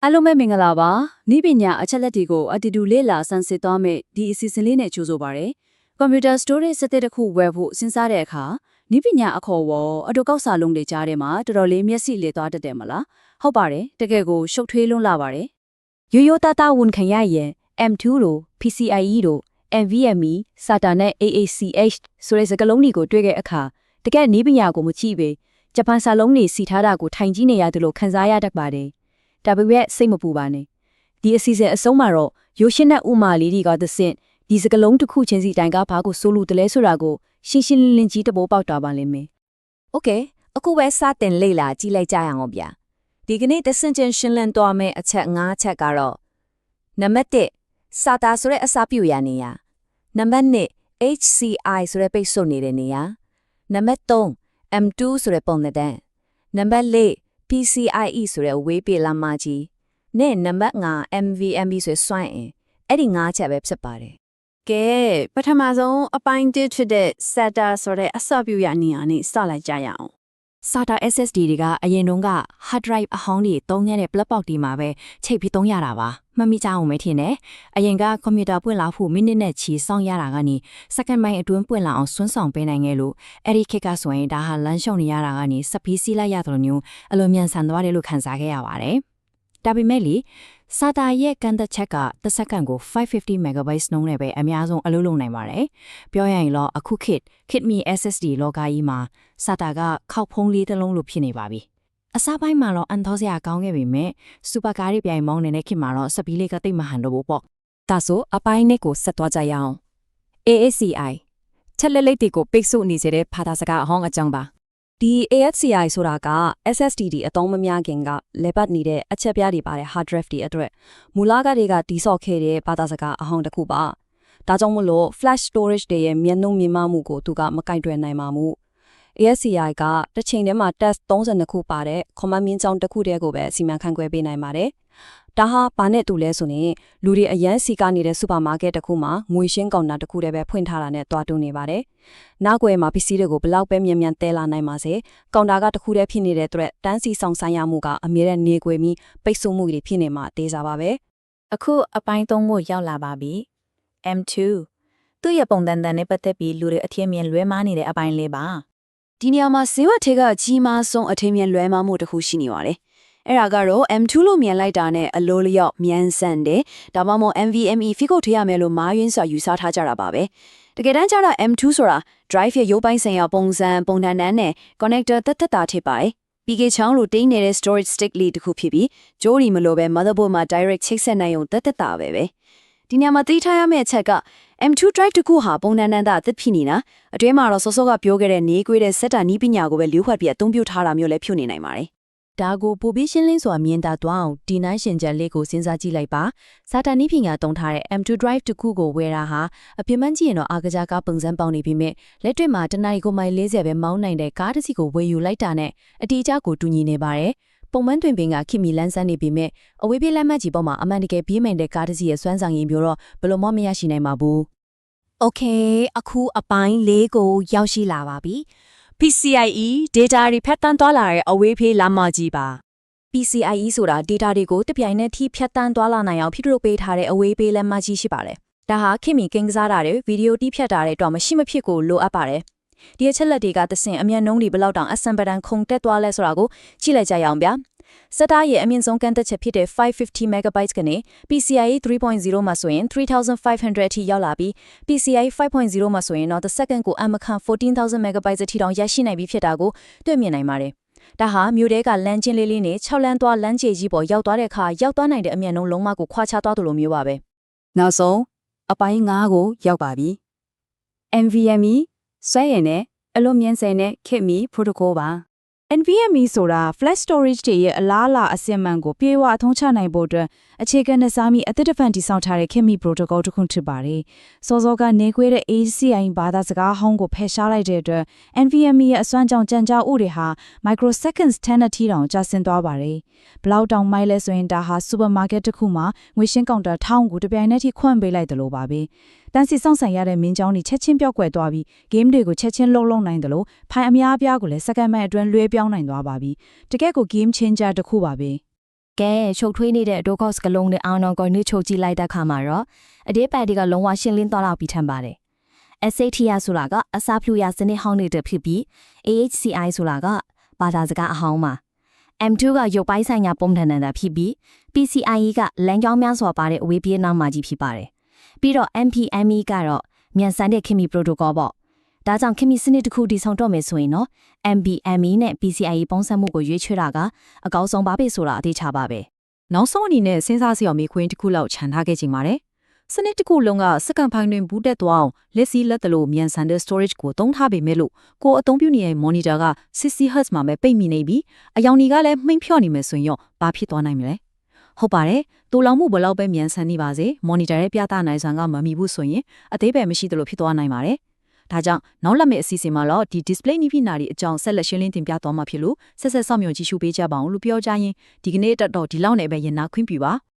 အားလုံးပဲမင်္ဂလာပါနိပညာအချက်လက်တွေကိုအတူတူလေ့လာဆန်းစစ်သွားမယ်ဒီအစီအစဉ်လေးနဲ့ကြိုဆိုပါရစေကွန်ပျူတာ storage စတဲ့တစ်ခုဝယ်ဖို့စဉ်းစားတဲ့အခါနိပညာအခေါ်ဝေါ်အတူကောက်စာလုံးတွေကြားထဲမှာတော်တော်လေးမျက်စိလေသွားတတ်တယ်မလားဟုတ်ပါတယ်တကယ်ကိုရှုပ်ထွေးလွန်းလာပါတယ်ရိုးရိုးသားသားဝန်ခံရရင် M2 တို့ PCIe တို့ NVMe SATA နဲ့ AACH ဆိုတဲ့စကားလုံးတွေကိုတွေ့ခဲ့အခါတကယ်နိပညာကိုမကြည့်ပဲဂျပန်စာလုံးတွေစီထားတာကိုထိုင်ကြည့်နေရတယ်လို့ခန်းစားရတတ်ပါတယ်ဒါပေမဲ့စိတ်မပူပါနဲ့ဒီအစီအစဉ်အဆုံးမှာတော့ရိုးရှင်းတဲ့ဥမာလေးတွေကသဖြင့်ဒီစကားလုံးတစ်ခုချင်းစီတိုင်ကဘာကိုဆိုလိုတယ်လဲဆိုတာကိုရှင်းရှင်းလင်းလင်းကြီးတဘောပေါက်တာပါလိမ့်မယ်။ Okay အခုပဲစတင်လေ့လာကြည့်လိုက်ကြရအောင်ဗျာဒီကနေ့တဆင့်ချင်းရှင်းလင်းသွားမယ့်အချက်၅ချက်ကတော့နံပါတ်1 SATA ဆိုတဲ့အစာပြုရနေရနံပါတ်2 HCI ဆိုတဲ့ပိတ်ဆို့နေတဲ့နေရနံပါတ်3 M2 ဆိုတဲ့ပုံသဏ္ဍာန်နံပါတ်4 PCIe ဆိုတဲ့ဝေးပြေလမ်းမကြီးနဲ့နံပါတ်5 NVMe ဆိုတဲ့စွမ်းအင်အဲ့ဒီ၅ချက်ပဲဖြစ်ပါတယ်ကဲပထမဆုံးအပိုင်း1ဖြစ်တဲ့ SATA ဆိုတဲ့အစပြုရနေရနေစလိုက်ကြရအောင် SATA SSD တွေကအရင်တုန်းက hard drive အဟောင်းတွေသုံးခဲ့တဲ့ plug box ဒီမှာပဲချိတ်ပြီးသုံးရတာပါမှတ်မိကြအောင်မထင်နဲ့အရင်ကကွန်ပျူတာပွင့်လာဖို့မိနစ်နဲ့ချီစောင့်ရတာကနေစက္ကန့်ပိုင်းအတွင်းပွင့်လာအောင်စွမ်းဆောင်ပေးနိုင်ခဲ့လို့အဲ့ဒီခေတ်ကဆိုရင်ဒါဟာလမ်းရှုံနေရတာကနေစပီးစီးလိုက်ရတယ်လို့မျိုးအလိုမြန်ဆန်သွားတယ်လို့ခန်းစားခဲ့ရပါတယ်ဒါပေမဲ့လေ SATA ရဲ့ကန်သက်ချက်ကတစ်စက္ကန့်ကို550 megabytes နှုန်းနဲ့ပဲအများဆုံးအလုပ်လုပ်နိုင်ပါတယ်ပြောရရင်တော့အခုခေတ်မီ SSD လောကကြီးမှာ SATA ကခောက်ဖုံးလေးတစ်လုံးလိုဖြစ်နေပါပြီအစားပိုင်းမှာတော့အန်သောစရာကောင်းခဲ့ပေမဲ့စူပါကားတွေပြိုင်မောင်းနေတဲ့ခေတ်မှာတော့စပီးလေးကတိတ်မဟန်တော့ဘူးပေါ့ဒါဆိုအပိုင်းနဲ့ကိုဆက်သွားကြရအောင် ASCI ချက်လက်လေးတွေကိုပိတ်ဆို့နေစေတဲ့ဘာသာစကားအဟောင်းအကြောင်းပါဒီ ASCI ဆိုတာက SSD တွေအသုံးမများခင်ကလေပတ်နေတဲ့အချက်ပြားတွေပါတဲ့ hard drive တွေအတွက်မူလကတည်းကတိစော့ခဲ့တဲ့ဘာသာစကားအဟောင်းတစ်ခုပါဒါကြောင့်မလို့ flash storage တွေရဲ့မျက်နှာမြင်မှမှုကိုသူကမကင်တွယ်နိုင်ပါဘူး ASCI ကတစ်ချိန်တည်းမှာ test 32ခုပါတဲ့ command မြင်းကြောင်းတစ်ခုတည်းကိုပဲစီမံခန့်ခွဲပေးနိုင်ပါတယ်ဒါဟာဘာနဲ့တူလဲဆိုရင်လူတွေအရန်စီကနေတဲ့စူပါမားကတ်တစ်ခုမှာငွေရှင်းကောင်တာတစ်ခုတည်းပဲဖွင့်ထားတာနဲ့တွားတူးနေပါတယ်။နောက်ွယ်မှာပစ္စည်းတွေကိုဘလောက်ပဲမြန်မြန်တဲလာနိုင်ပါစေ။ကောင်တာကတစ်ခုတည်းဖြစ်နေတဲ့အတွက်တန်းစီဆောင်ဆိုင်ရမှုကအမြဲတမ်းနေကွယ်ပြီးပိတ်ဆို့မှုတွေဖြစ်နေမှာတေးစားပါပဲ။အခုအပိုင်း3ကိုရောက်လာပါပြီ။ M2 သူ့ရဲ့ပုံသဏ္ဍာန်နဲ့ပတ်သက်ပြီးလူတွေအထင်မြင်လွဲမှားနေတဲ့အပိုင်းလေးပါ။ဒီနေရာမှာဇေဝထေကကြီးမားဆုံးအထင်မြင်လွဲမှားမှုတစ်ခုရှိနေပါတယ်။အဲ့ဒါကတော့ M2 လို့မြင်လိုက်တာနဲ့အလိုလျော့မြန်ဆန်တယ်ဒါမှမဟုတ် NVMe ဖိကုတ်ထရမယ်လို့မားယွင်းစွာယူဆထားကြတာပါပဲတကယ်တမ်းကျတော့ M2 ဆိုတာ drive ရဲ့ရိုးပိုင်းဆိုင်ရာပုံစံပုံသဏ္ဍာန်နဲ့ connector သက်တာထည့်ပါတယ် PK ချောင်းလို့တင်းနေတဲ့ storage stick လေးတစ်ခုဖြစ်ပြီးကြိုးရီမလို့ပဲ motherboard မှာ direct ချိတ်ဆက်နိုင်ုံသက်တာပဲဒီညမှာသိထားရမယ့်အချက်က M2 drive တစ်ခုဟာပုံသဏ္ဍာန်သားအသစ်ဖြစ်နေတာအတွင်းမှာတော့စောစောကပြောခဲ့တဲ့နေကွေးတဲ့စက်တာနီးပညာကိုပဲလျှို့ဝှက်ပြီးအသုံးပြုထားတာမျိုးလည်းဖြစ်နေနိုင်ပါတယ်ဒါကိုပိုပြီးရှင်းလင်းစွာမြင်သာသွားအောင်ဒီနိုင်ရှင်ချက်လေးကိုစဉ်းစားကြည့်လိုက်ပါစာတာနီးပညာတုံးထားတဲ့ M2 drive တစ်ခုကိုဝယ်တာဟာအပြင်းမှန်းကြည့်ရင်တော့အားကစားကားပုံစံပေါင်းနေပြီမဲ့လက်တွေ့မှာတနင်္လာရီကိုမိုင်40ပဲမောင်းနိုင်တဲ့ကားတစ်စီးကိုဝယ်ယူလိုက်တာနဲ့အတီးအကျကိုတူညီနေပါတယ်ပုံမှန်တွင်ပင်ကခင်မီလန်းဆန်းနေပြီမဲ့အဝေးပြေးလမ်းမကြီးပေါ်မှာအမှန်တကယ်ပြေးမှန်တဲ့ကားတစ်စီးရဲ့စွမ်းဆောင်ရည်မျိုးတော့ဘယ်လိုမှမရရှိနိုင်ပါဘူး Okay အခုအပိုင်း၄ကိုရောက်ရှိလာပါပြီPCIe data တွေဖြတ်တန်းသွားလာတဲ့အဝေးပြေးလမ်းမကြီးပါ PCIe ဆိုတာ data တွေကိုတပြိုင်နက်ထိဖြတ်တန်းသွားလာနိုင်အောင်ဖိထုတ်ပေးထားတဲ့အဝေးပြေးလမ်းမကြီးရှိပါတယ်။ဒါဟာခင်မီကင်းကစားတာတွေဗီဒီယိုတီးဖြတ်တာတွေတော့မရှိမဖြစ်ကိုလိုအပ်ပါတယ်။ဒီအချက်လက်တွေကသစင်အမြန်နှုန်းတွေဘယ်လောက်တောင်အစံပဒံခုန်တက်သွားလဲဆိုတာကိုကြည့်လိုက်ကြရအောင်ဗျာ။စတာရဲ့အမြင့်ဆုံးကန့်သက်ချက်ဖြစ်တဲ့550 megabytes ကနေ PCIe 3.0 မှာဆိုရင်3500အထိရောက်လာပြီး PCIe 5.0 မှာဆိုရင်တော့တစ်စက္ကန့်ကိုအမခန့်14000 megabytes အထိတောင်ရရှိနိုင်ပြီဖြစ်တာကိုတွေ့မြင်နိုင်ပါတယ်။ဒါဟာမြို့တဲကလမ်းချင်းလေးလေးနဲ့6လမ်းသွားလမ်းခြေကြီးပေါ်ရောက်သွားတဲ့အခါရောက်သွားနိုင်တဲ့အမြင့်နှုန်းလုံးမကိုခွာခြားသွားသလိုမျိုးပါပဲ။နောက်ဆုံးအပိုင်း9ကိုရောက်ပါပြီ။ NVMe ဆွဲရည်နဲ့အလွန်မြန်ဆန်တဲ့ခေတ်မီ protocol ပါNVMe ဆိုတာ flash storage တွေရဲ့အလားအလာအစစ်အမှန်ကိုပြေဝအသုံးချနိုင်ဖို့အတွက်အခြေခံနဲ့စားမိအသစ်တစ်ဖန်တည်ဆောက်ထားတဲ့ခေတ်မီ protocol တစ်ခုဖြစ်ပါတယ်။စောစောကနေခွေးတဲ့ ACI ဘာသာစကားဟောင်းကိုဖယ်ရှားလိုက်တဲ့အတွက် NVMe ရဲ့အစွမ်းကြောင့်ကြံကြားဥတွေဟာ microseconds 10အထိတောင်ကျဆင်းသွားပါတယ်။ဘလောက်တောင်မိုက်လဲဆိုရင်ဒါဟာ supermarket တစ်ခုမှာငွေရှင်းကောင်တာ1000ကိုတပြိုင်နက်ထိခွန့်ပေးလိုက်တယ်လို့ပါပဲ။တန်းစီစောင့်ဆိုင်ရတဲ့မင်းကြောင်းတွေချက်ချင်းပြောက်ကွယ်သွားပြီး game တွေကိုချက်ချင်းလုံးနိုင်တယ်လို့ဖိုင်အများအပြားကိုလည်းစက္ကန့်မဲ့အတွင်းလွှဲပြောင်းနိုင်သွားပါပြီ။တကယ့်ကို game changer တစ်ခုပါပဲ ကဲချုပ်ထွေးနေတဲ့ Docos ကလုံးနဲ့အောင်အောင်ကိုနှိချုပ်ကြည့်လိုက်တဲ့အခါမှာတော့အဒီပတ်တွေကလုံးဝရှင်းလင်းသွားတော့ပြီးထင်ပါတယ်။ SATR ဆိုတာကအစာဖလူရစနစ်ဟောင်းနေတဲ့ဖြစ်ပြီး AHCI ဆိုတာကဘာသာစကားအဟောင်းမှာ M2 ကရုပ်ပိုင်းဆိုင်ရာပုံထန်တာဖြစ်ပြီး PCIe ကလမ်းကြောင်းများစွာပါတဲ့အဝေးပြေးနောက်မှာကြီးဖြစ်ပါတယ်။ပြီးတော့ NVMe ကတော့မြန်ဆန်တဲ့ခင်မီ protocol ပေါ့။ဒါကြောင့်ခင်မီစနစ်တစ်ခုတည်ဆောက်တော့မယ်ဆိုရင်နော် NVMe နဲ့ PCIe ပေါင်းစပ်မှုကိုရွေးချယ်တာကအကောင်းဆုံးပါပဲဆိုတာအသေးချပါပဲ။ နောက်ဆုံးအနေနဲ့စဉ်းစားစရာမေးခွန်းတစ်ခုလောက်ခြံထားခဲ့ခြင်းပါတယ်။စနစ်တစ်ခုလုံးကစက္ကန့်ပိုင်းတွင်ဘူးတက်သွားအောင်လက်စီလက်တလို့မြန်ဆန်တဲ့ storage ကိုသုံးထားပေမဲ့လို့ကိုအသုံးပြုနေတဲ့ monitor က 60Hz မှာပဲပိတ်မိနေပြီးအယောင်တွေကလည်းမှိန်ဖြော့နေမယ်ဆိုရင်ရောဘာဖြစ်သွားနိုင်မလဲ။ဟုတ်ပါတယ်။တူလောင်မှုဘယ်လောက်ပဲမြန်ဆန်နေပါစေ monitor ရဲ့ပြသနိုင်စွမ်းကမမီဘူးဆိုရင်အသေးပဲမရှိသလိုဖြစ်သွားနိုင်ပါတယ်။ဒါကြောင့်နောက်လက်မယ့်အစီအစဉ်မှာတော့ဒီ display နည်းပညာတွေအကြောင်းဆက်လက်ရှင်းလင်းတင်ပြသွားမှာဖြစ်လို့ဆက်ဆက်စောင့်မျှော်ကြည့်ရှုပေးကြပါအောင်လို့ပြောကြရင်ဒီကနေ့တက်တော့ဒီလောက်နဲ့ပဲရင်နာခွင့်ပြုပါ။